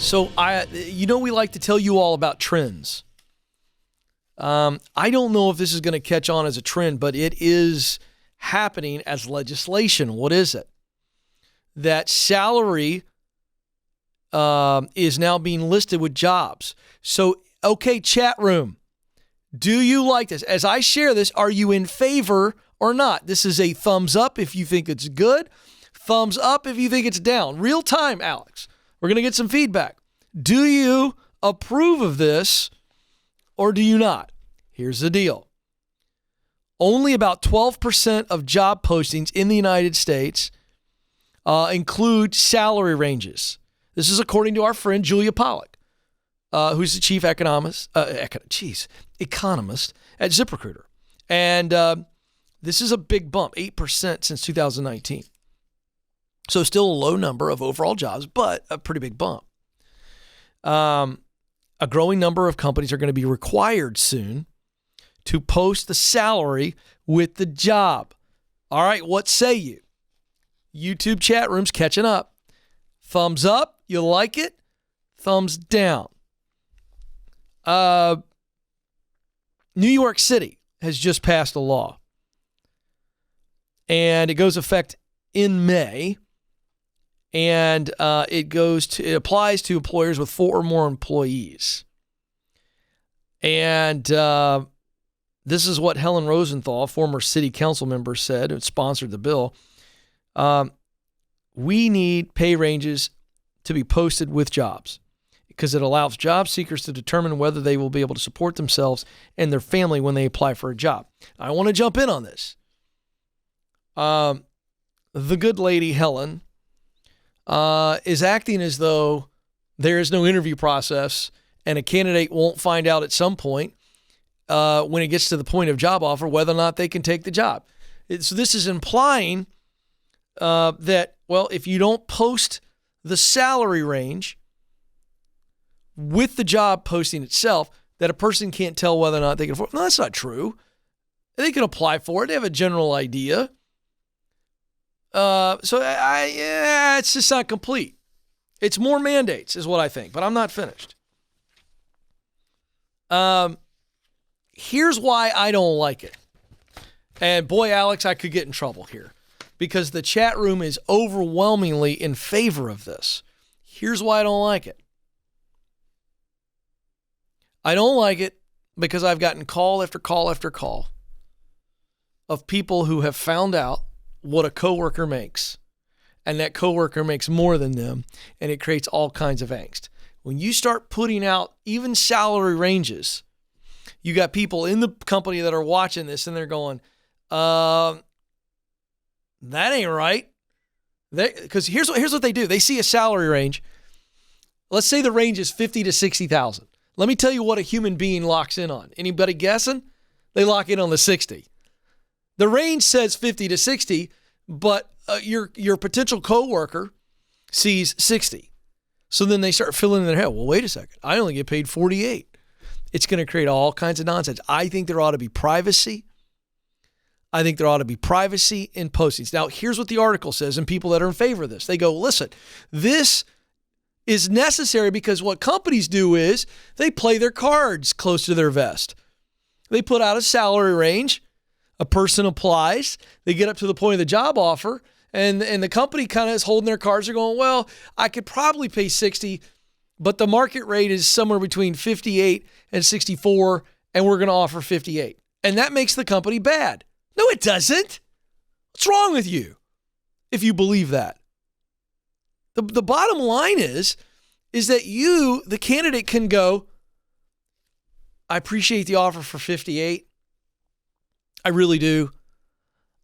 So we like to tell you all about trends. I don't know if this is going to catch on as a trend, but it is happening as legislation. What is it? That salary is now being listed with jobs. So, okay, chat room, do you like this? As I share this, are you in favor or not? This is a thumbs up if you think it's good, thumbs up if you think it's down. Real time, Alex. We're going to get some feedback. Do you approve of this or do you not? Here's the deal. Only about 12% of job postings in the United States include salary ranges. This is according to our friend Julia Pollack, who's the chief economist at ZipRecruiter. And this is a big bump, 8% since 2019. So still a low number of overall jobs, but a pretty big bump. A growing number of companies are going to be required soon to post the salary with the job. All right, what say you? YouTube chat room's catching up. Thumbs up, you like it? Thumbs down. New York City has just passed a law. And it goes effect in May. And it applies to employers with 4 or more employees. And this is what Helen Rosenthal, former city council member, said, who sponsored the bill. We need pay ranges to be posted with jobs because it allows job seekers to determine whether they will be able to support themselves and their family when they apply for a job. I want to jump in on this. The good lady, Helen, is acting as though there is no interview process and a candidate won't find out at some point when it gets to the point of job offer whether or not they can take the job. So this is implying that, well, if you don't post the salary range with the job posting itself, that a person can't tell whether or not they can afford it. No, that's not true. They can apply for it. They have a general idea. It's just not complete. It's more mandates is what I think, but I'm not finished. Here's why I don't like it. And boy, Alex, I could get in trouble here because the chat room is overwhelmingly in favor of this. Here's why I don't like it. I don't like it because I've gotten call after call after call of people who have found out what a coworker makes, and that coworker makes more than them, and it creates all kinds of angst. When you start putting out even salary ranges, you got people in the company that are watching this, and they're going, that ain't right. Because here's what they do. They see a salary range. Let's say the range is 50 to 60,000. Let me tell you what a human being locks in on. Anybody guessing? They lock in on the 60. The range says 50 to 60, but your potential coworker sees 60. So then they start filling in their head. Well, wait a second. I only get paid 48. It's going to create all kinds of nonsense. I think there ought to be privacy. I think there ought to be privacy in postings. Now, here's what the article says, and people that are in favor of this. They go, listen, this is necessary because what companies do is they play their cards close to their vest. They put out a salary range. A person applies. They get up to the point of the job offer, and the company kind of is holding their cards. They're going, well, I could probably pay 60, but the market rate is somewhere between 58 and 64, and we're going to offer 58. And that makes the company bad. No, it doesn't. What's wrong with you if you believe that? The bottom line is that you, the candidate, can go, I appreciate the offer for 58. I really do.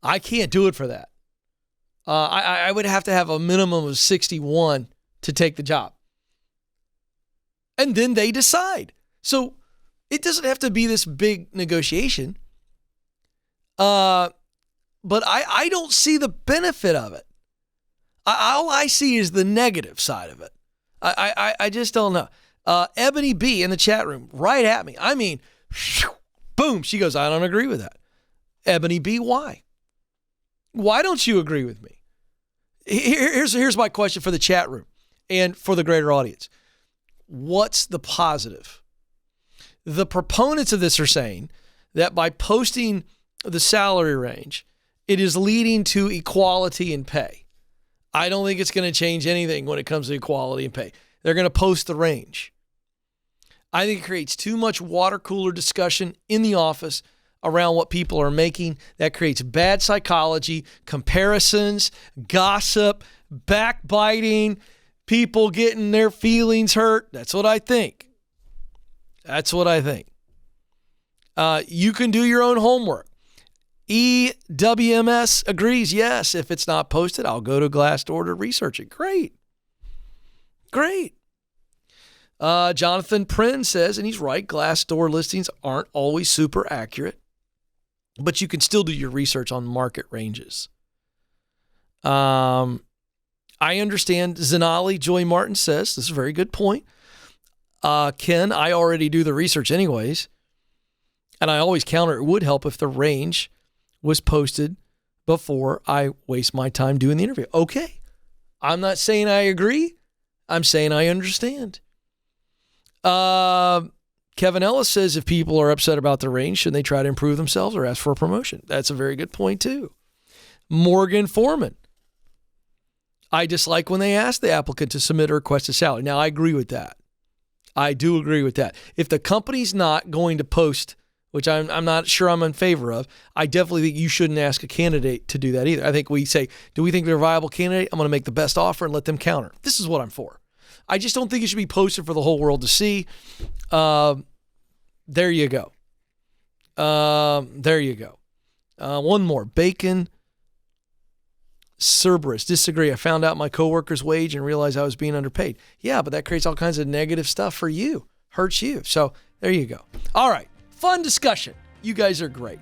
I can't do it for that. I would have to have a minimum of 61 to take the job. And then they decide. So it doesn't have to be this big negotiation. But I don't see the benefit of it. All I see is the negative side of it. I just don't know. Ebony B in the chat room, right at me. I mean, boom. She goes, I don't agree with that. Ebony B, why? Why don't you agree with me? Here's my question for the chat room and for the greater audience. what's the positive? The proponents of this are saying that by posting the salary range, it is leading to equality in pay. I don't think it's going to change anything when it comes to equality in pay. They're going to post the range. I think it creates too much water cooler discussion in the office around what people are making. That creates bad psychology, comparisons, gossip, backbiting, people getting their feelings hurt. That's what I think. You can do your own homework. EWMS agrees. Yes, if it's not posted, I'll go to Glassdoor to research it. Great. Jonathan Prin says, and he's right, Glassdoor listings aren't always super accurate, but you can still do your research on market ranges. I understand. Zanali Joy Martin says, this is a very good point. Ken, I already do the research anyways, and I always counter it would help if the range was posted before I waste my time doing the interview. Okay. I'm not saying I agree. I'm saying I understand. Kevin Ellis says if people are upset about the range, should they try to improve themselves or ask for a promotion? That's a very good point too. Morgan Foreman. I dislike when they ask the applicant to submit a requested salary. Now, I agree with that. I do agree with that. If the company's not going to post, which I'm not sure I'm in favor of, I definitely think you shouldn't ask a candidate to do that either. I think we say, do we think they're a viable candidate? I'm going to make the best offer and let them counter. This is what I'm for. I just don't think it should be posted for the whole world to see. There you go. One more. Bacon Cerberus. Disagree. I found out my coworker's wage and realized I was being underpaid. Yeah, but that creates all kinds of negative stuff for you. Hurts you. So there you go. All right. Fun discussion. You guys are great.